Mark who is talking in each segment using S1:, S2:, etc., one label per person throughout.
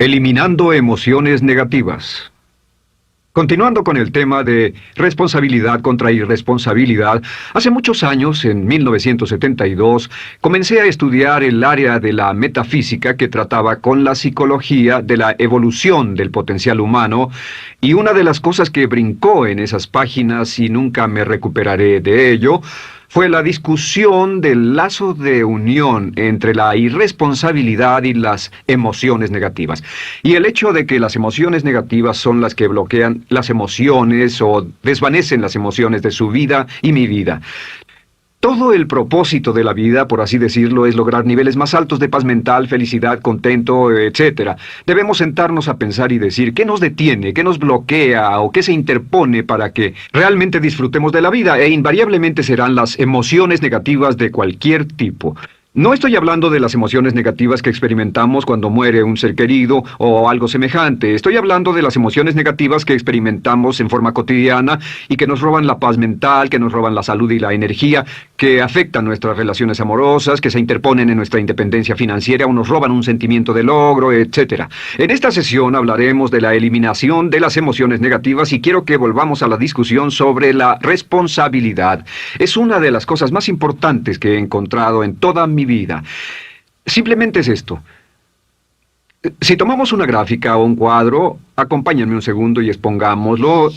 S1: Eliminando emociones negativas. Continuando con el tema de responsabilidad contra irresponsabilidad, hace muchos años, en 1972, comencé a estudiar el área de la metafísica que trataba con la psicología de la evolución del potencial humano, y una de las cosas que brincó en esas páginas, y nunca me recuperaré de ello, fue la discusión del lazo de unión entre la irresponsabilidad y las emociones negativas. Y el hecho de que las emociones negativas son las que bloquean las emociones o desvanecen las emociones de su vida y mi vida. Todo el propósito de la vida, por así decirlo, es lograr niveles más altos de paz mental, felicidad, contento, etc. Debemos sentarnos a pensar y decir qué nos detiene, qué nos bloquea o qué se interpone para que realmente disfrutemos de la vida, e invariablemente serán las emociones negativas de cualquier tipo. No estoy hablando de las emociones negativas que experimentamos cuando muere un ser querido o algo semejante. Estoy hablando de las emociones negativas que experimentamos en forma cotidiana y que nos roban la paz mental, que nos roban la salud y la energía, que afectan nuestras relaciones amorosas, que se interponen en nuestra independencia financiera o nos roban un sentimiento de logro, etc. En esta sesión hablaremos de la eliminación de las emociones negativas y quiero que volvamos a la discusión sobre la responsabilidad. Es una de las cosas más importantes que he encontrado en toda mi vida. Simplemente es esto. Si tomamos una gráfica o un cuadro, acompáñenme un segundo y expongámoslo.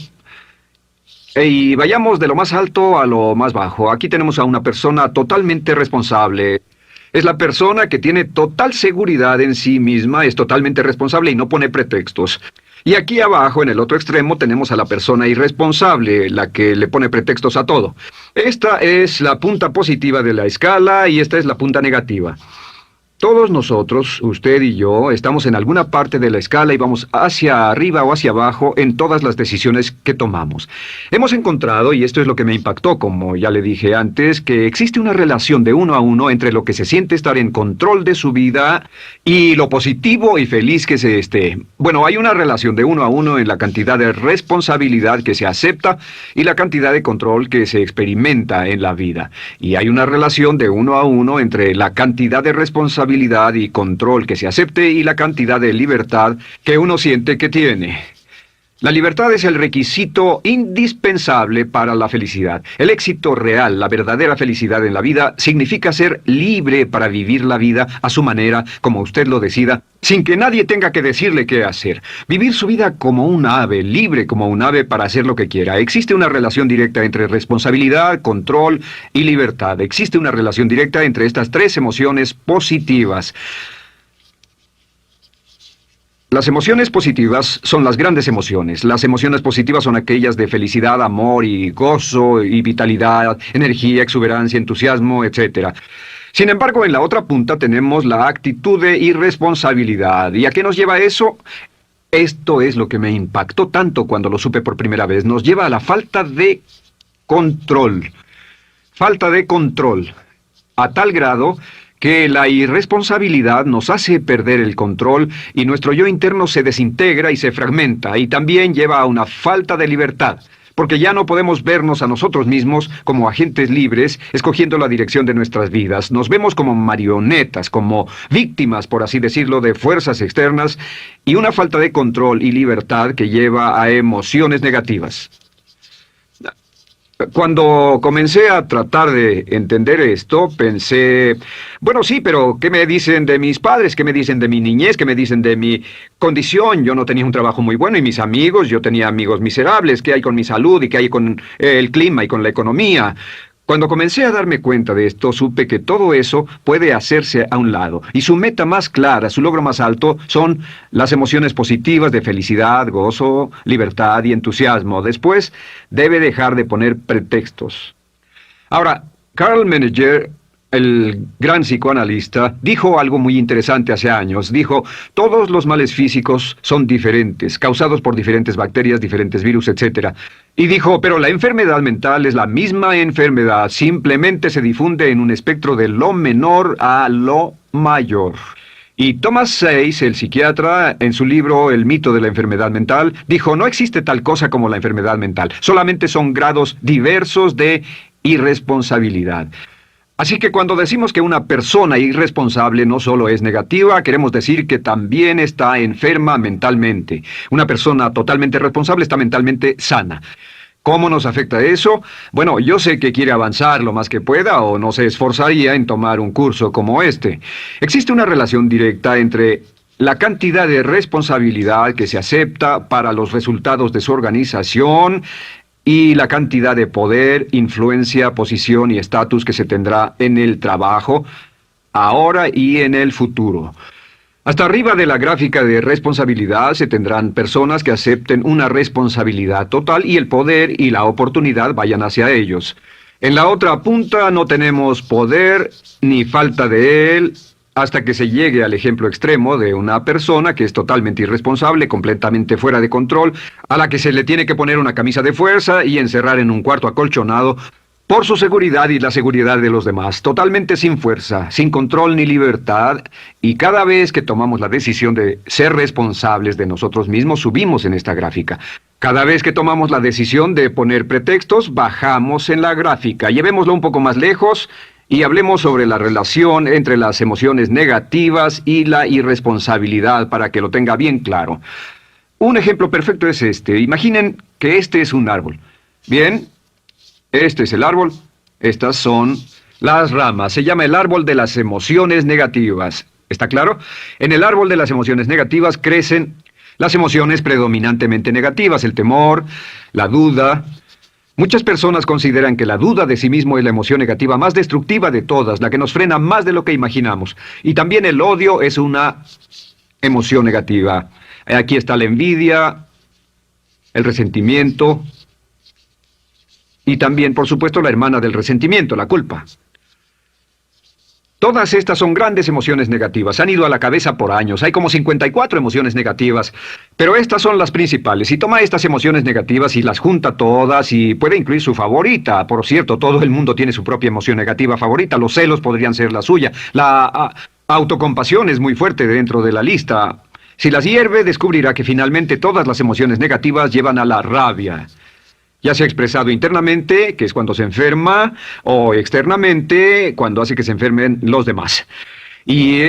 S1: Y vayamos de lo más alto a lo más bajo. Aquí tenemos a una persona totalmente responsable. Es la persona que tiene total seguridad en sí misma, es totalmente responsable y no pone pretextos. Y aquí abajo, en el otro extremo, tenemos a la persona irresponsable, la que le pone pretextos a todo. Esta es la punta positiva de la escala y esta es la punta negativa. Todos nosotros, usted y yo, estamos en alguna parte de la escala y vamos hacia arriba o hacia abajo en todas las decisiones que tomamos. Hemos encontrado, y esto es lo que me impactó, como ya le dije antes, que existe una relación de uno a uno entre lo que se siente estar en control de su vida y lo positivo y feliz que se esté. Bueno, hay una relación de uno a uno en la cantidad de responsabilidad que se acepta y la cantidad de control que se experimenta en la vida. Y hay una relación de uno a uno entre la cantidad de responsabilidad y control que se acepte y la cantidad de libertad que uno siente que tiene. La libertad es el requisito indispensable para la felicidad. El éxito real, la verdadera felicidad en la vida, significa ser libre para vivir la vida a su manera, como usted lo decida, sin que nadie tenga que decirle qué hacer. Vivir su vida como un ave, libre como un ave para hacer lo que quiera. Existe una relación directa entre responsabilidad, control y libertad. Existe una relación directa entre estas tres emociones positivas. Las emociones positivas son las grandes emociones. Las emociones positivas son aquellas de felicidad, amor y gozo y vitalidad, energía, exuberancia, entusiasmo, etc. Sin embargo, en la otra punta tenemos la actitud de irresponsabilidad. ¿Y a qué nos lleva eso? Esto es lo que me impactó tanto cuando lo supe por primera vez. Nos lleva a la falta de control. Falta de control. A tal grado que la irresponsabilidad nos hace perder el control y nuestro yo interno se desintegra y se fragmenta, y también lleva a una falta de libertad, porque ya no podemos vernos a nosotros mismos como agentes libres, escogiendo la dirección de nuestras vidas. Nos vemos como marionetas, como víctimas, por así decirlo, de fuerzas externas, y una falta de control y libertad que lleva a emociones negativas. Cuando comencé a tratar de entender esto, pensé, bueno, sí, pero ¿qué me dicen de mis padres? ¿Qué me dicen de mi niñez? ¿Qué me dicen de mi condición? Yo no tenía un trabajo muy bueno y mis amigos, yo tenía amigos miserables. ¿Qué hay con mi salud y qué hay con el clima y con la economía? Cuando comencé a darme cuenta de esto, supe que todo eso puede hacerse a un lado. Y su meta más clara, su logro más alto, son las emociones positivas de felicidad, gozo, libertad y entusiasmo. Después, debe dejar de poner pretextos. Ahora, Carl Menninger, el gran psicoanalista, dijo algo muy interesante hace años. Dijo, todos los males físicos son diferentes, causados por diferentes bacterias, diferentes virus, etc. Y dijo, pero la enfermedad mental es la misma enfermedad, simplemente se difunde en un espectro de lo menor a lo mayor. Y Thomas Sayce, el psiquiatra, en su libro El mito de la enfermedad mental, dijo, no existe tal cosa como la enfermedad mental, solamente son grados diversos de irresponsabilidad. Así que cuando decimos que una persona irresponsable no solo es negativa, queremos decir que también está enferma mentalmente. Una persona totalmente responsable está mentalmente sana. ¿Cómo nos afecta eso? Bueno, yo sé que quiere avanzar lo más que pueda o no se esforzaría en tomar un curso como este. Existe una relación directa entre la cantidad de responsabilidad que se acepta para los resultados de su organización y la cantidad de poder, influencia, posición y estatus que se tendrá en el trabajo, ahora y en el futuro. Hasta arriba de la gráfica de responsabilidad se tendrán personas que acepten una responsabilidad total y el poder y la oportunidad vayan hacia ellos. En la otra punta no tenemos poder ni falta de él, hasta que se llegue al ejemplo extremo de una persona que es totalmente irresponsable, completamente fuera de control, a la que se le tiene que poner una camisa de fuerza y encerrar en un cuarto acolchonado por su seguridad y la seguridad de los demás, totalmente sin fuerza, sin control ni libertad, y cada vez que tomamos la decisión de ser responsables de nosotros mismos, subimos en esta gráfica. Cada vez que tomamos la decisión de poner pretextos, bajamos en la gráfica. Llevémoslo un poco más lejos y hablemos sobre la relación entre las emociones negativas y la irresponsabilidad para que lo tenga bien claro. Un ejemplo perfecto es este. Imaginen que este es un árbol. Bien, este es el árbol. Estas son las ramas. Se llama el árbol de las emociones negativas. ¿Está claro? En el árbol de las emociones negativas crecen las emociones predominantemente negativas, el temor, la duda. Muchas personas consideran que la duda de sí mismo es la emoción negativa más destructiva de todas, la que nos frena más de lo que imaginamos. Y también el odio es una emoción negativa. Aquí está la envidia, el resentimiento y también, por supuesto, la hermana del resentimiento, la culpa. Todas estas son grandes emociones negativas. Han ido a la cabeza por años. Hay como 54 emociones negativas. Pero estas son las principales. Si toma estas emociones negativas y las junta todas y puede incluir su favorita. Por cierto, todo el mundo tiene su propia emoción negativa favorita. Los celos podrían ser la suya. La autocompasión es muy fuerte dentro de la lista. Si las hierve, descubrirá que finalmente todas las emociones negativas llevan a la rabia. Ya sea expresado internamente, que es cuando se enferma, o externamente, cuando hace que se enfermen los demás. Y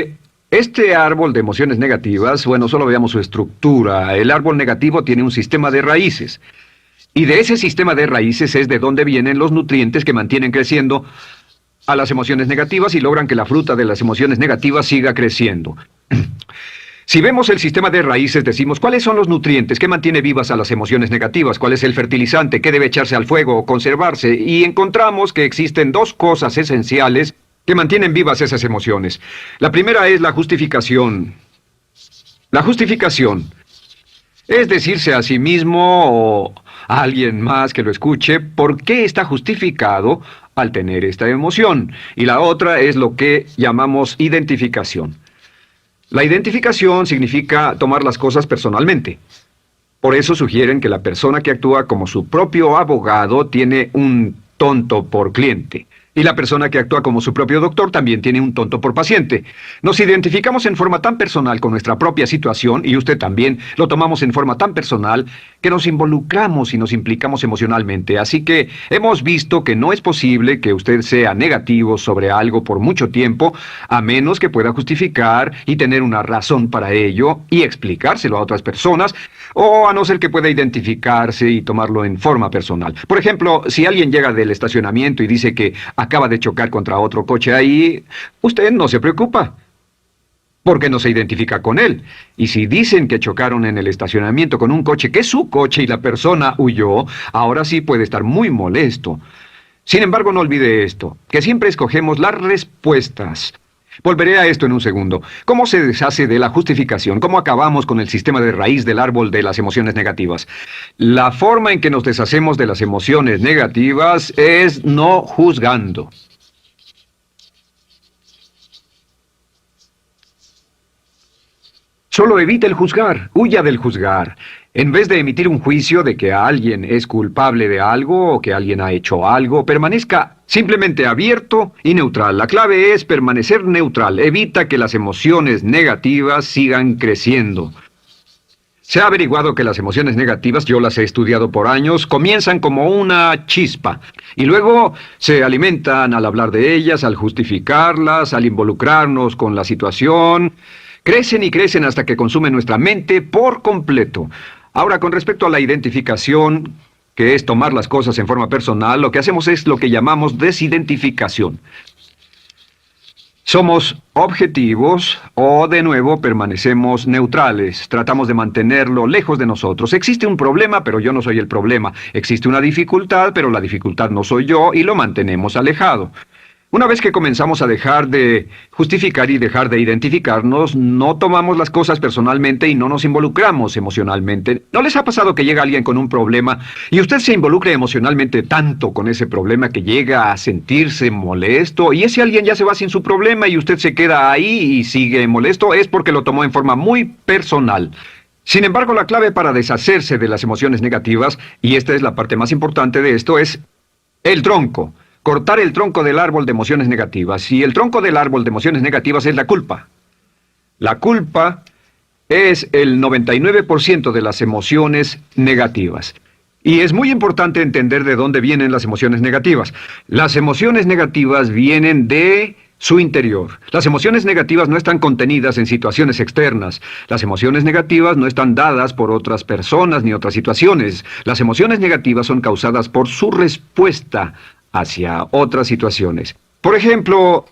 S1: este árbol de emociones negativas, bueno, solo veamos su estructura. El árbol negativo tiene un sistema de raíces. Y de ese sistema de raíces es de donde vienen los nutrientes que mantienen creciendo a las emociones negativas y logran que la fruta de las emociones negativas siga creciendo. Si vemos el sistema de raíces, decimos, ¿cuáles son los nutrientes que mantiene vivas a las emociones negativas? ¿Cuál es el fertilizante? ¿Qué debe echarse al fuego o conservarse? Y encontramos que existen dos cosas esenciales que mantienen vivas esas emociones. La primera es la justificación. La justificación es decirse a sí mismo o a alguien más que lo escuche por qué está justificado al tener esta emoción. Y la otra es lo que llamamos identificación. La identificación significa tomar las cosas personalmente. Por eso sugieren que la persona que actúa como su propio abogado tiene un tonto por cliente. Y la persona que actúa como su propio doctor también tiene un tonto por paciente. Nos identificamos en forma tan personal con nuestra propia situación, y usted también, lo tomamos en forma tan personal, que nos involucramos y nos implicamos emocionalmente. Así que hemos visto que no es posible que usted sea negativo sobre algo por mucho tiempo, a menos que pueda justificar y tener una razón para ello y explicárselo a otras personas, o a no ser que pueda identificarse y tomarlo en forma personal. Por ejemplo, si alguien llega del estacionamiento y dice que acaba de chocar contra otro coche ahí, usted no se preocupa, porque no se identifica con él. Y si dicen que chocaron en el estacionamiento con un coche que es su coche y la persona huyó, ahora sí puede estar muy molesto. Sin embargo, no olvide esto, que siempre escogemos las respuestas. Volveré a esto en un segundo. ¿Cómo se deshace de la justificación? ¿Cómo acabamos con el sistema de raíz del árbol de las emociones negativas? La forma en que nos deshacemos de las emociones negativas es no juzgando. Solo evite el juzgar, huya del juzgar. En vez de emitir un juicio de que alguien es culpable de algo o que alguien ha hecho algo, permanezca simplemente abierto y neutral. La clave es permanecer neutral. Evita que las emociones negativas sigan creciendo. Se ha averiguado que las emociones negativas, yo las he estudiado por años, comienzan como una chispa y luego se alimentan al hablar de ellas, al justificarlas, al involucrarnos con la situación. Crecen y crecen hasta que consumen nuestra mente por completo. Ahora, con respecto a la identificación, que es tomar las cosas en forma personal, lo que hacemos es lo que llamamos desidentificación. Somos objetivos o, de nuevo, permanecemos neutrales. Tratamos de mantenerlo lejos de nosotros. Existe un problema, pero yo no soy el problema. Existe una dificultad, pero la dificultad no soy yo, y lo mantenemos alejado. Una vez que comenzamos a dejar de justificar y dejar de identificarnos, no tomamos las cosas personalmente y no nos involucramos emocionalmente. ¿No les ha pasado que llega alguien con un problema y usted se involucra emocionalmente tanto con ese problema que llega a sentirse molesto y ese alguien ya se va sin su problema y usted se queda ahí y sigue molesto? Es porque lo tomó en forma muy personal. Sin embargo, la clave para deshacerse de las emociones negativas, y esta es la parte más importante de esto, es el tronco. Cortar el tronco del árbol de emociones negativas. Y el tronco del árbol de emociones negativas es la culpa. La culpa es el 99% de las emociones negativas. Y es muy importante entender de dónde vienen las emociones negativas. Las emociones negativas vienen de su interior. Las emociones negativas no están contenidas en situaciones externas. Las emociones negativas no están dadas por otras personas ni otras situaciones. Las emociones negativas son causadas por su respuesta hacia otras situaciones. Por ejemplo,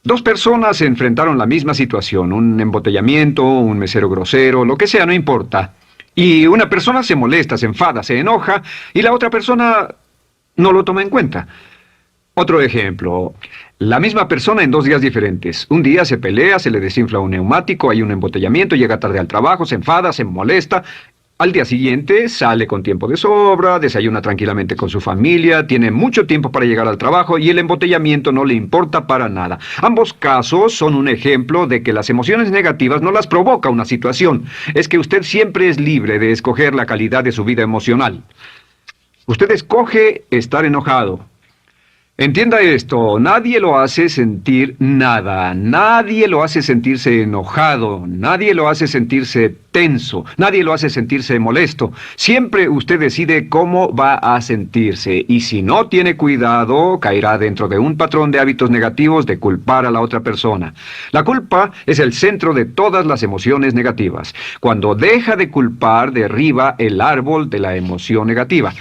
S1: dos personas enfrentaron la misma situación, un embotellamiento, un mesero grosero, lo que sea, no importa. Y una persona se molesta, se enfada, se enoja, y la otra persona no lo toma en cuenta. Otro ejemplo, la misma persona en 2 días diferentes. Un día se pelea, se le desinfla un neumático, hay un embotellamiento, llega tarde al trabajo, se enfada, se molesta. Al día siguiente sale con tiempo de sobra, desayuna tranquilamente con su familia, tiene mucho tiempo para llegar al trabajo y el embotellamiento no le importa para nada. Ambos casos son un ejemplo de que las emociones negativas no las provoca una situación. Es que usted siempre es libre de escoger la calidad de su vida emocional. Usted escoge estar enojado. Entienda esto, nadie lo hace sentir nada, nadie lo hace sentirse enojado, nadie lo hace sentirse tenso, nadie lo hace sentirse molesto. Siempre usted decide cómo va a sentirse y si no tiene cuidado, caerá dentro de un patrón de hábitos negativos de culpar a la otra persona. La culpa es el centro de todas las emociones negativas. Cuando deja de culpar, derriba el árbol de la emoción negativa.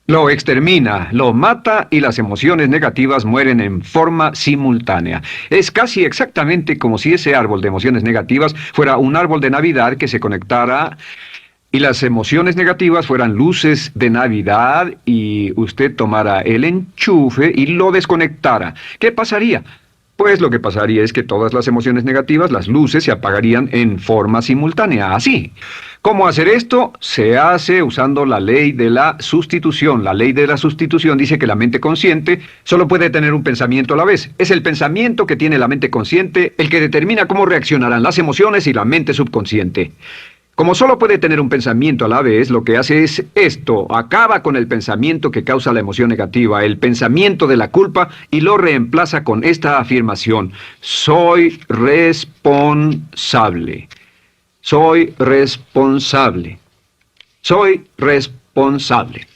S1: Lo extermina, lo mata y las emociones negativas mueren en forma simultánea. Es casi exactamente como si ese árbol de emociones negativas fuera un árbol de Navidad que se conectara y las emociones negativas fueran luces de Navidad y usted tomara el enchufe y lo desconectara. ¿Qué pasaría? Pues lo que pasaría es que todas las emociones negativas, las luces, se apagarían en forma simultánea, así. ¿Cómo hacer esto? Se hace usando la ley de la sustitución. La ley de la sustitución dice que la mente consciente solo puede tener un pensamiento a la vez. Es el pensamiento que tiene la mente consciente el que determina cómo reaccionarán las emociones y la mente subconsciente. Como solo puede tener un pensamiento a la vez, lo que hace es esto: acaba con el pensamiento que causa la emoción negativa, el pensamiento de la culpa, y lo reemplaza con esta afirmación: soy responsable. Soy responsable. Soy responsable.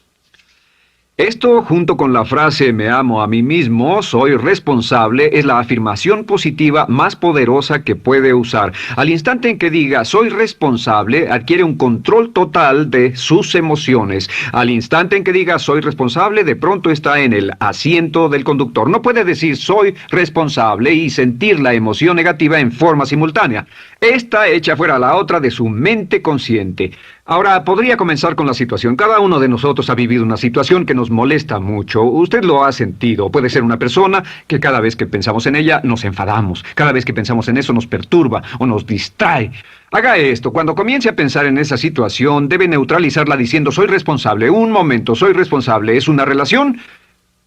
S1: Esto, junto con la frase me amo a mí mismo, soy responsable, es la afirmación positiva más poderosa que puede usar. Al instante en que diga soy responsable, adquiere un control total de sus emociones. Al instante en que diga soy responsable, de pronto está en el asiento del conductor. No puede decir soy responsable y sentir la emoción negativa en forma simultánea. Esta echa fuera la otra de su mente consciente. Ahora, podría comenzar con la situación. Cada uno de nosotros ha vivido una situación que nos molesta mucho. Usted lo ha sentido. Puede ser una persona que cada vez que pensamos en ella nos enfadamos. Cada vez que pensamos en eso nos perturba o nos distrae. Haga esto. Cuando comience a pensar en esa situación, debe neutralizarla diciendo soy responsable. Un momento, soy responsable. ¿Es una relación?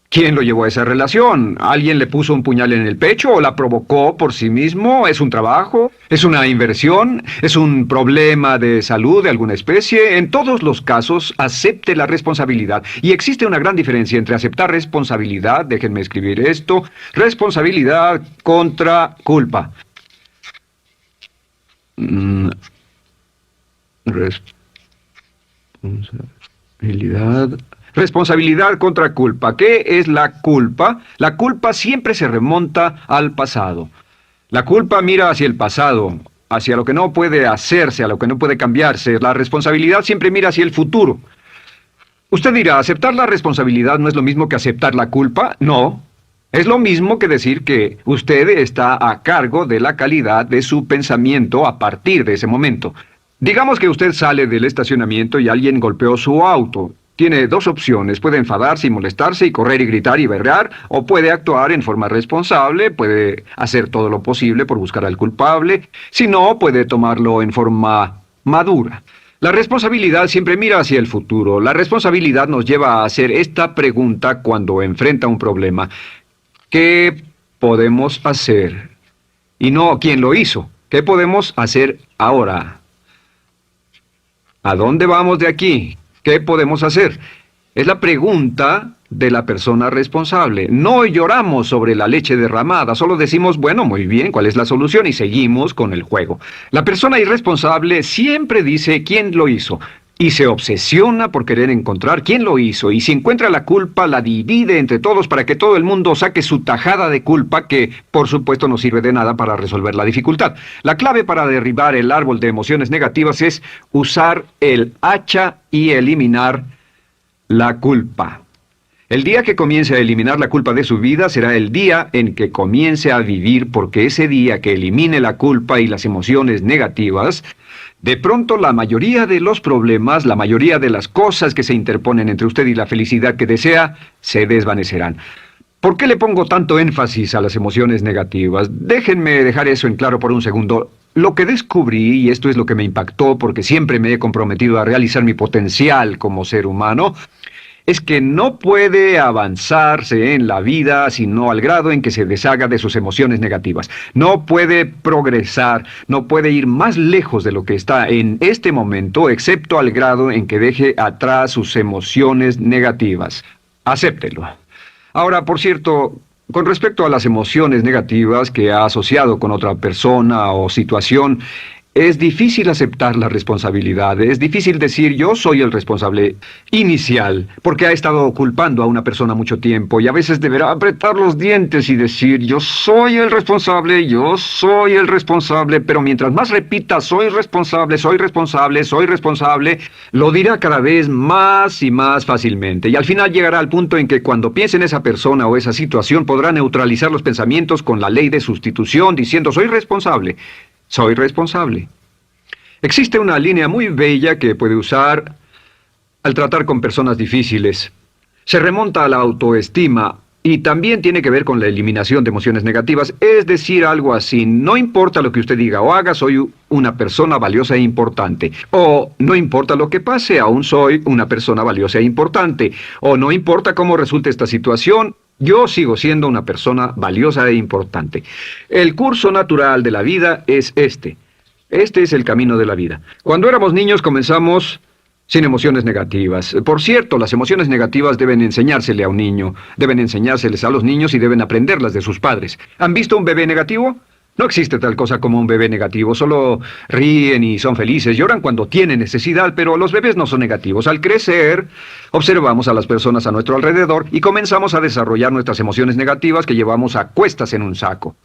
S1: ¿Quién lo llevó a esa relación? ¿Alguien le puso un puñal en el pecho o la provocó por sí mismo? ¿Es un trabajo? ¿Es una inversión? ¿Es un problema de salud de alguna especie? En todos los casos, acepte la responsabilidad. Y existe una gran diferencia entre aceptar responsabilidad, déjenme escribir esto, responsabilidad contra culpa. Responsabilidad. Responsabilidad contra culpa. ¿Qué es la culpa? La culpa siempre se remonta al pasado. La culpa mira hacia el pasado, hacia lo que no puede hacerse, a lo que no puede cambiarse. La responsabilidad siempre mira hacia el futuro. Usted dirá, ¿aceptar la responsabilidad no es lo mismo que aceptar la culpa? No. Es lo mismo que decir que usted está a cargo de la calidad de su pensamiento a partir de ese momento. Digamos que usted sale del estacionamiento y alguien golpeó su auto. Tiene dos opciones, puede enfadarse y molestarse y correr y gritar y berrear, o puede actuar en forma responsable, puede hacer todo lo posible por buscar al culpable, si no, puede tomarlo en forma madura. La responsabilidad siempre mira hacia el futuro. La responsabilidad nos lleva a hacer esta pregunta cuando enfrenta un problema. ¿Qué podemos hacer? Y no quién lo hizo. ¿Qué podemos hacer ahora? ¿A dónde vamos de aquí? ¿Qué podemos hacer? Es la pregunta de la persona responsable. No lloramos sobre la leche derramada, solo decimos, bueno, muy bien, ¿cuál es la solución? Y seguimos con el juego. La persona irresponsable siempre dice quién lo hizo y se obsesiona por querer encontrar quién lo hizo, y si encuentra la culpa la divide entre todos para que todo el mundo saque su tajada de culpa, que por supuesto no sirve de nada para resolver la dificultad. La clave para derribar el árbol de emociones negativas es usar el hacha y eliminar la culpa. El día que comience a eliminar la culpa de su vida será el día en que comience a vivir, porque ese día que elimine la culpa y las emociones negativas, de pronto la mayoría de los problemas, la mayoría de las cosas que se interponen entre usted y la felicidad que desea, se desvanecerán. ¿Por qué le pongo tanto énfasis a las emociones negativas? Déjenme dejar eso en claro por un segundo. Lo que descubrí, y esto es lo que me impactó porque siempre me he comprometido a realizar mi potencial como ser humano, es que no puede avanzarse en la vida sino al grado en que se deshaga de sus emociones negativas. No puede progresar, no puede ir más lejos de lo que está en este momento, excepto al grado en que deje atrás sus emociones negativas. Acéptelo. Ahora, por cierto, con respecto a las emociones negativas que ha asociado con otra persona o situación, es difícil aceptar la responsabilidad, es difícil decir yo soy el responsable inicial, porque ha estado culpando a una persona mucho tiempo y a veces deberá apretar los dientes y decir yo soy el responsable, pero mientras más repita soy responsable, lo dirá cada vez más y más fácilmente, y al final llegará al punto en que cuando piense en esa persona o esa situación podrá neutralizar los pensamientos con la ley de sustitución diciendo soy responsable. Soy responsable. Existe una línea muy bella que puede usar al tratar con personas difíciles. Se remonta a la autoestima y también tiene que ver con la eliminación de emociones negativas. Es decir, algo así, no importa lo que usted diga o haga, soy una persona valiosa e importante. O no importa lo que pase, aún soy una persona valiosa e importante. O no importa cómo resulte esta situación, yo sigo siendo una persona valiosa e importante. El curso natural de la vida es este. Este es el camino de la vida. Cuando éramos niños comenzamos sin emociones negativas. Por cierto, las emociones negativas deben enseñársele a un niño, deben enseñárseles a los niños y deben aprenderlas de sus padres. ¿Han visto un bebé negativo? No existe tal cosa como un bebé negativo, solo ríen y son felices, lloran cuando tienen necesidad, pero los bebés no son negativos. Al crecer, observamos a las personas a nuestro alrededor y comenzamos a desarrollar nuestras emociones negativas que llevamos a cuestas en un saco.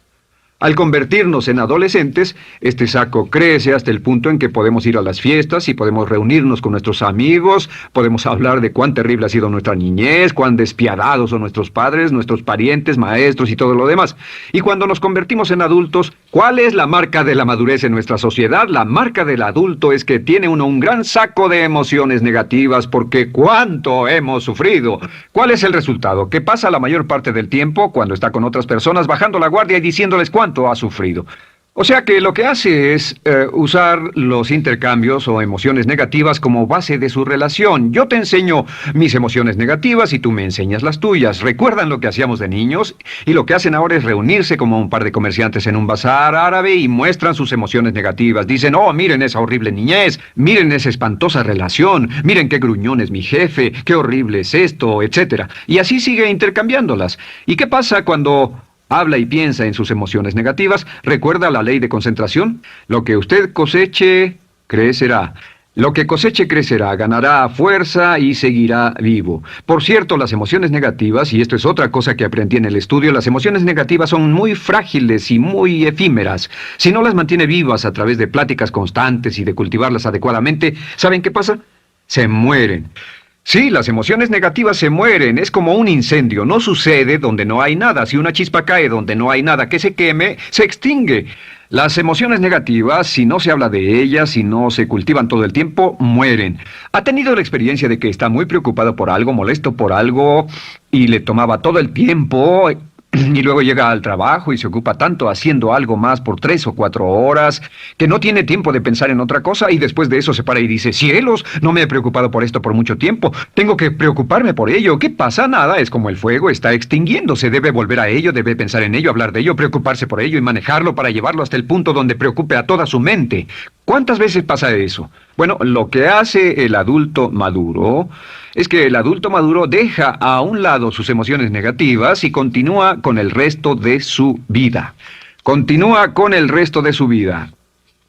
S1: Al convertirnos en adolescentes, este saco crece hasta el punto en que podemos ir a las fiestas y podemos reunirnos con nuestros amigos, podemos hablar de cuán terrible ha sido nuestra niñez, cuán despiadados son nuestros padres, nuestros parientes, maestros y todo lo demás. Y cuando nos convertimos en adultos, ¿cuál es la marca de la madurez en nuestra sociedad? La marca del adulto es que tiene uno un gran saco de emociones negativas porque ¿cuánto hemos sufrido? ¿Cuál es el resultado? Que pasa la mayor parte del tiempo cuando está con otras personas bajando la guardia y diciéndoles cuánto ha sufrido. O sea que lo que hace es usar los intercambios o emociones negativas como base de su relación. Yo te enseño mis emociones negativas y tú me enseñas las tuyas. ¿Recuerdan lo que hacíamos de niños? Y lo que hacen ahora es reunirse como un par de comerciantes en un bazar árabe y muestran sus emociones negativas. Dicen, oh, miren esa horrible niñez, miren esa espantosa relación, miren qué gruñón es mi jefe, qué horrible es esto, etc. Y así sigue intercambiándolas. ¿Y qué pasa cuando habla y piensa en sus emociones negativas? ¿Recuerda la ley de concentración? Lo que usted coseche, crecerá. Lo que coseche crecerá, ganará fuerza y seguirá vivo. Por cierto, las emociones negativas, y esto es otra cosa que aprendí en el estudio, las emociones negativas son muy frágiles y muy efímeras. Si no las mantiene vivas a través de pláticas constantes y de cultivarlas adecuadamente, ¿saben qué pasa? Se mueren. Sí, las emociones negativas se mueren, es como un incendio, no sucede donde no hay nada. Si una chispa cae donde no hay nada que se queme, se extingue. Las emociones negativas, si no se habla de ellas, si no se cultivan todo el tiempo, mueren. ¿Ha tenido la experiencia de que está muy preocupado por algo, molesto por algo, y le tomaba todo el tiempo, y luego llega al trabajo y se ocupa tanto haciendo algo más por 3 o 4 horas, que no tiene tiempo de pensar en otra cosa, y después de eso se para y dice, cielos, no me he preocupado por esto por mucho tiempo, tengo que preocuparme por ello? ¿Qué pasa? Nada, es como el fuego, está extinguiéndose, debe volver a ello, debe pensar en ello, hablar de ello, preocuparse por ello y manejarlo para llevarlo hasta el punto donde preocupe a toda su mente. ¿Cuántas veces pasa eso? Bueno, lo que hace el adulto maduro es que el adulto maduro deja a un lado sus emociones negativas y continúa con el resto de su vida. Continúa con el resto de su vida.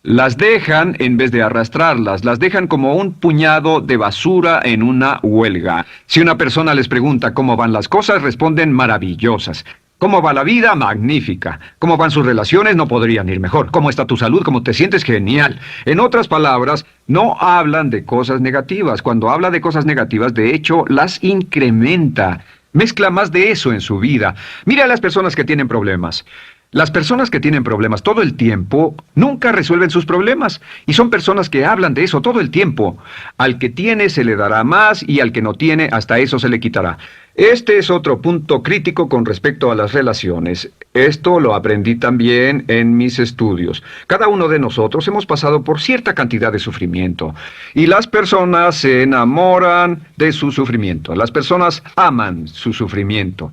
S1: Las dejan en vez de arrastrarlas, las dejan como un puñado de basura en una huelga. Si una persona les pregunta cómo van las cosas, responden maravillosas. ¿Cómo va la vida? Magnífica. ¿Cómo van sus relaciones? No podrían ir mejor. ¿Cómo está tu salud? ¿Cómo te sientes? Genial. En otras palabras, no hablan de cosas negativas. Cuando habla de cosas negativas, de hecho, las incrementa. Mezcla más de eso en su vida. Mira a las personas que tienen problemas. Las personas que tienen problemas todo el tiempo nunca resuelven sus problemas, y son personas que hablan de eso todo el tiempo. Al que tiene se le dará más, y al que no tiene hasta eso se le quitará. Este es otro punto crítico con respecto a las relaciones. Esto lo aprendí también en mis estudios. Cada uno de nosotros hemos pasado por cierta cantidad de sufrimiento, y las personas se enamoran de su sufrimiento. Las personas aman su sufrimiento.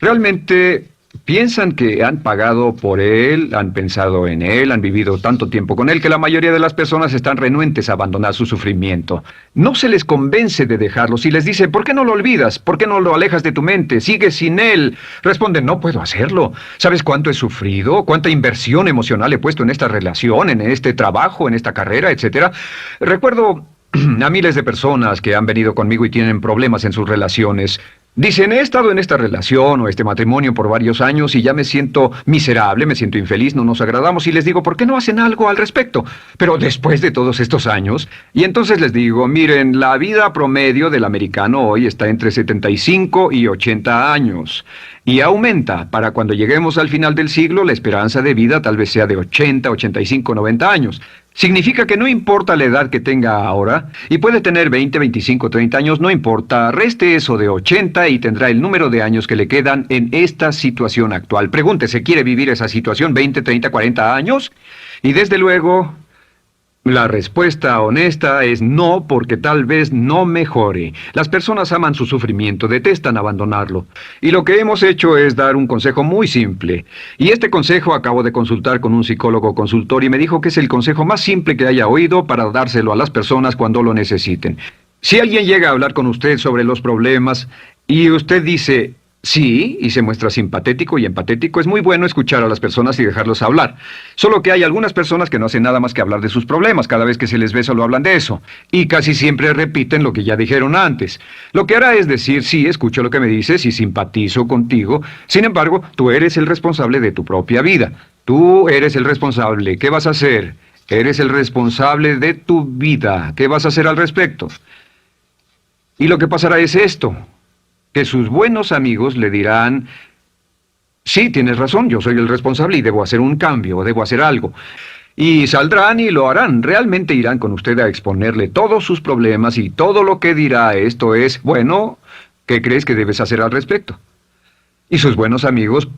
S1: Realmente piensan que han pagado por él, han pensado en él, han vivido tanto tiempo con él, que la mayoría de las personas están renuentes a abandonar su sufrimiento. No se les convence de dejarlo. Si les dice, ¿por qué no lo olvidas? ¿Por qué no lo alejas de tu mente? ¿Sigues sin él? Responden, no puedo hacerlo. ¿Sabes cuánto he sufrido? ¿Cuánta inversión emocional he puesto en esta relación, en este trabajo, en esta carrera, etcétera? Recuerdo a miles de personas que han venido conmigo y tienen problemas en sus relaciones. Dicen, he estado en esta relación o este matrimonio por varios años y ya me siento miserable, me siento infeliz, no nos agradamos, y les digo, ¿por qué no hacen algo al respecto? Pero después de todos estos años, y entonces les digo, miren, la vida promedio del americano hoy está entre 75 y 80 años. Y aumenta. Para cuando lleguemos al final del siglo, la esperanza de vida tal vez sea de 80, 85, 90 años. Significa que no importa la edad que tenga ahora, y puede tener 20, 25, 30 años, no importa, reste eso de 80 y tendrá el número de años que le quedan en esta situación actual. Pregúntese, ¿quiere vivir esa situación 20, 30, 40 años? Y desde luego, la respuesta honesta es no, porque tal vez no mejore. Las personas aman su sufrimiento, detestan abandonarlo. Y lo que hemos hecho es dar un consejo muy simple. Y este consejo acabo de consultar con un psicólogo consultor y me dijo que es el consejo más simple que haya oído para dárselo a las personas cuando lo necesiten. Si alguien llega a hablar con usted sobre los problemas y usted dice sí, y se muestra simpatético y empatético, es muy bueno escuchar a las personas y dejarlos hablar. Solo que hay algunas personas que no hacen nada más que hablar de sus problemas. Cada vez que se les ve solo hablan de eso. Y casi siempre repiten lo que ya dijeron antes. Lo que hará es decir, sí, escucho lo que me dices y simpatizo contigo. Sin embargo, tú eres el responsable de tu propia vida. Tú eres el responsable. ¿Qué vas a hacer? Eres el responsable de tu vida. ¿Qué vas a hacer al respecto? Y lo que pasará es esto, que sus buenos amigos le dirán, sí, tienes razón, yo soy el responsable y debo hacer un cambio, debo hacer algo. Y saldrán y lo harán, realmente irán con usted a exponerle todos sus problemas y todo lo que dirá esto es, bueno, ¿qué crees que debes hacer al respecto? Y sus buenos amigos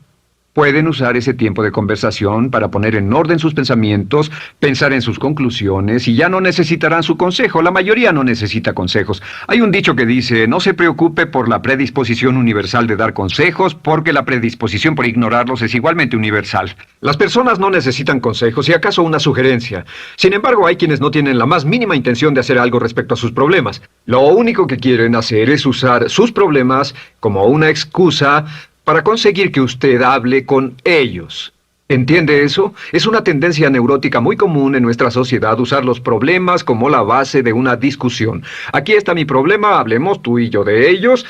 S1: pueden usar ese tiempo de conversación para poner en orden sus pensamientos, pensar en sus conclusiones, y ya no necesitarán su consejo. La mayoría no necesita consejos. Hay un dicho que dice, no se preocupe por la predisposición universal de dar consejos, porque la predisposición por ignorarlos es igualmente universal. Las personas no necesitan consejos, si acaso una sugerencia. Sin embargo, hay quienes no tienen la más mínima intención de hacer algo respecto a sus problemas. Lo único que quieren hacer es usar sus problemas como una excusa para conseguir que usted hable con ellos. ¿Entiende eso? Es una tendencia neurótica muy común en nuestra sociedad usar los problemas como la base de una discusión. Aquí está mi problema, hablemos tú y yo de ellos.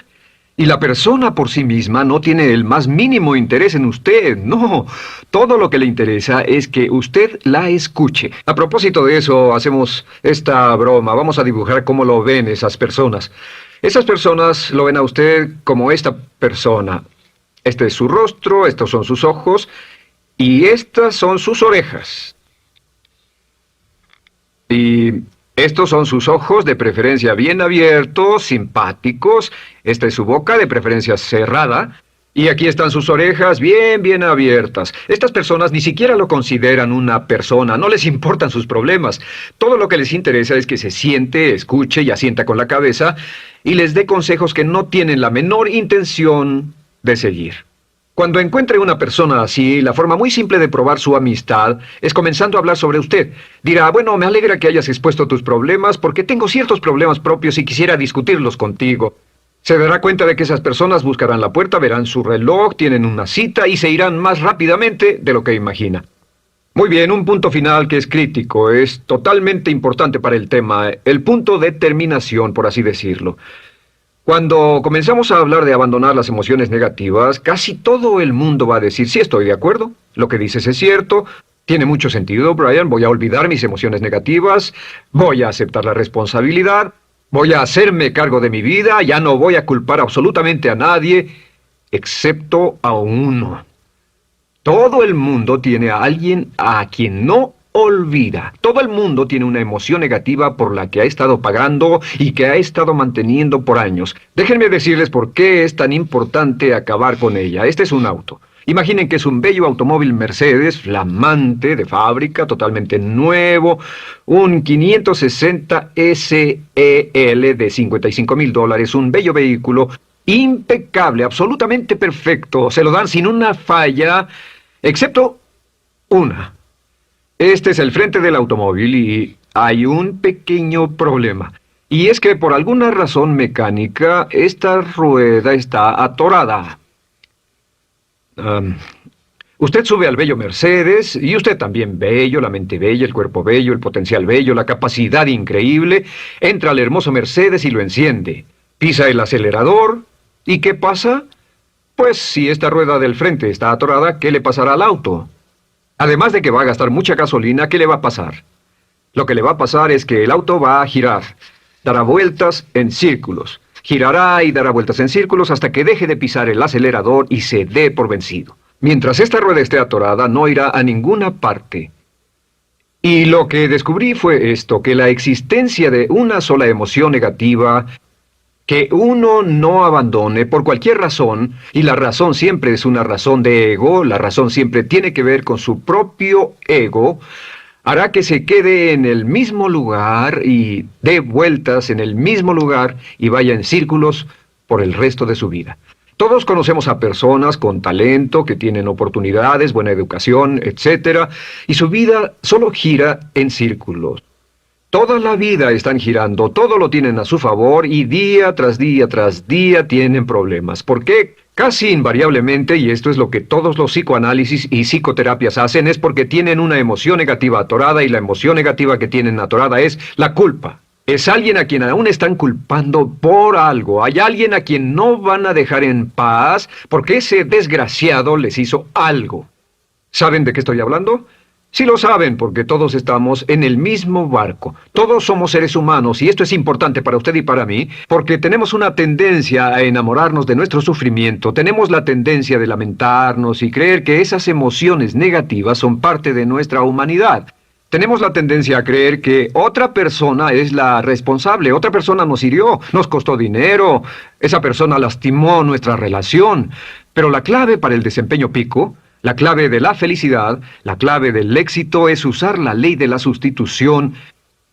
S1: Y la persona por sí misma no tiene el más mínimo interés en usted, no. Todo lo que le interesa es que usted la escuche. A propósito de eso, hacemos esta broma. Vamos a dibujar cómo lo ven esas personas. Esas personas lo ven a usted como esta persona. Este es su rostro, estos son sus ojos, y estas son sus orejas. Y estos son sus ojos, de preferencia bien abiertos, simpáticos. Esta es su boca, de preferencia cerrada. Y aquí están sus orejas, bien abiertas. Estas personas ni siquiera lo consideran una persona, no les importan sus problemas. Todo lo que les interesa es que se siente, escuche y asienta con la cabeza y les dé consejos que no tienen la menor intención de seguir. Cuando encuentre una persona así, la forma muy simple de probar su amistad es comenzando a hablar sobre usted. Dirá, bueno, me alegra que hayas expuesto tus problemas porque tengo ciertos problemas propios y quisiera discutirlos contigo. Se dará cuenta de que esas personas buscarán la puerta, verán su reloj, tienen una cita y se irán más rápidamente de lo que imagina. Muy bien, un punto final que es crítico, es totalmente importante para el tema, el punto de terminación, por así decirlo. Cuando comenzamos a hablar de abandonar las emociones negativas, casi todo el mundo va a decir, sí, estoy de acuerdo, lo que dices es cierto, tiene mucho sentido, Brian, voy a olvidar mis emociones negativas, voy a aceptar la responsabilidad, voy a hacerme cargo de mi vida, ya no voy a culpar absolutamente a nadie, excepto a uno. Todo el mundo tiene a alguien a quien no olvida. Todo el mundo tiene una emoción negativa por la que ha estado pagando y que ha estado manteniendo por años. Déjenme decirles por qué es tan importante acabar con ella. Este es un auto. Imaginen que es un bello automóvil Mercedes, flamante, de fábrica, totalmente nuevo, un 560 SEL de $55,000, un bello vehículo, impecable, absolutamente perfecto. Se lo dan sin una falla, excepto una. Este es el frente del automóvil y hay un pequeño problema. Y es que por alguna razón mecánica, esta rueda está atorada. Usted sube al bello Mercedes, y usted también bello, la mente bella, el cuerpo bello, el potencial bello, la capacidad increíble, entra al hermoso Mercedes y lo enciende. Pisa el acelerador, ¿y qué pasa? Pues si esta rueda del frente está atorada, ¿qué le pasará al auto? Además de que va a gastar mucha gasolina, ¿qué le va a pasar? Lo que le va a pasar es que el auto va a girar, dará vueltas en círculos. Girará y dará vueltas en círculos hasta que deje de pisar el acelerador y se dé por vencido. Mientras esta rueda esté atorada, no irá a ninguna parte. Y lo que descubrí fue esto, que la existencia de una sola emoción negativa que uno no abandone por cualquier razón, y la razón siempre es una razón de ego, la razón siempre tiene que ver con su propio ego, hará que se quede en el mismo lugar y dé vueltas en el mismo lugar y vaya en círculos por el resto de su vida. Todos conocemos a personas con talento, que tienen oportunidades, buena educación, etc., y su vida solo gira en círculos. Toda la vida están girando, todo lo tienen a su favor y día tras día tras día tienen problemas. ¿Por qué? Casi invariablemente, y esto es lo que todos los psicoanálisis y psicoterapias hacen, es porque tienen una emoción negativa atorada y la emoción negativa que tienen atorada es la culpa. Es alguien a quien aún están culpando por algo. Hay alguien a quien no van a dejar en paz porque ese desgraciado les hizo algo. ¿Saben de qué estoy hablando? Sí lo saben, porque todos estamos en el mismo barco. Todos somos seres humanos, y esto es importante para usted y para mí, porque tenemos una tendencia a enamorarnos de nuestro sufrimiento, tenemos la tendencia de lamentarnos y creer que esas emociones negativas son parte de nuestra humanidad. Tenemos la tendencia a creer que otra persona es la responsable, otra persona nos hirió, nos costó dinero, esa persona lastimó nuestra relación, pero la clave para el desempeño pico, la clave de la felicidad, la clave del éxito es usar la ley de la sustitución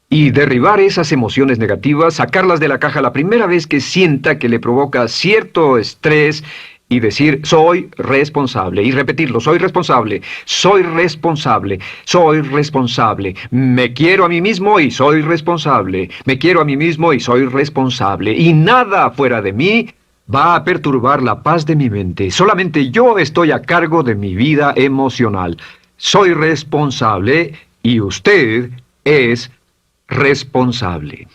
S1: y derribar esas emociones negativas, sacarlas de la caja la primera vez que sienta que le provoca cierto estrés y decir, soy responsable, y repetirlo, soy responsable, soy responsable, soy responsable, me quiero a mí mismo y soy responsable, me quiero a mí mismo y soy responsable, y nada fuera de mí va a perturbar la paz de mi mente. Solamente yo estoy a cargo de mi vida emocional. soy responsable y usted es responsable.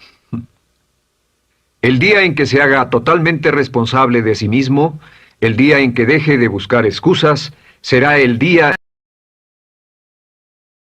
S1: El día en que se haga totalmente responsable de sí mismo, el día en que deje de buscar excusas, será el día